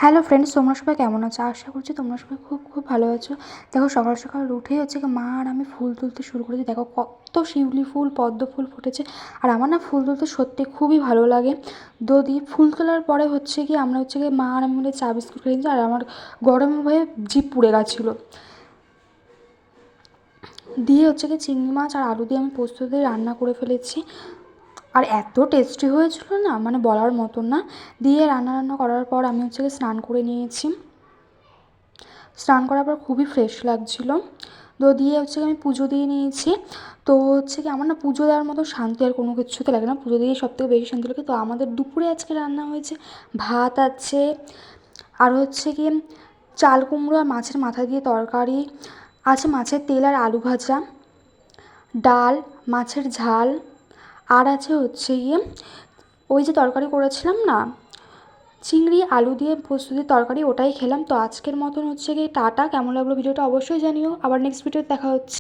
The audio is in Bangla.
হ্যালো ফ্রেন্ডস, তোমরা সবাই কেমন আছো? আশা করছি তোমরা সবাই খুব খুব ভালো আছো। দেখো সকাল সকাল উঠেই হচ্ছে কি মা আর আমি ফুল তুলতে শুরু করেছি। দেখো কত শিউলি ফুল, পদ্ম ফুল ফুটেছে। আর আমার না ফুল তুলতে সত্যি খুবই ভালো লাগে। দিয়ে ফুল তোলার পরে হচ্ছে কি আমরা হচ্ছে কি মা আর আমি মিলে চা বিস্কুট খেয়েছি। আর আমার গরমে ভয়ে জিভ পুড়ে গেছিলো। দিয়ে হচ্ছে কি চিংড়ি মাছ আর আলু দিয়ে আমি পোস্ত দিয়ে রান্না করে ফেলেছি। আর এত টেস্টি হয়েছিল না, মানে বলার মতন না। দিয়ে রান্না করার পর আমি হচ্ছে কি স্নান করে নিয়েছি। স্নান করার পর খুবই ফ্রেশ লাগছিলো। দিয়ে হচ্ছে আমি পুজো দিয়ে নিয়েছি। তো হচ্ছে কি আমার না পুজো দেওয়ার মতো শান্তি আর কোনো কিছুতে লাগে না, পুজো দিয়ে সবথেকে বেশি শান্তি লাগে। তো আমাদের দুপুরে আজকে রান্না হয়েছে ভাত আছে, আর হচ্ছে কি চাল কুমড়ো আর মাছের মাথা দিয়ে তরকারি আছে, মাছের তেল আর আলু ভাজা, ডাল, মাছের ঝাল, আর আছে হচ্ছে গিয়ে ওই যে তরকারি করেছিলাম না, চিংড়ি আলু দিয়ে পোস্ত দিয়ে তরকারি, ওটাই খেলাম। তো আজকের মতন হচ্ছে গিয়ে টাটা। কেমন লাগলো ভিডিওটা অবশ্যই জানিও। আবার নেক্সট ভিডিওতে দেখা হচ্ছে।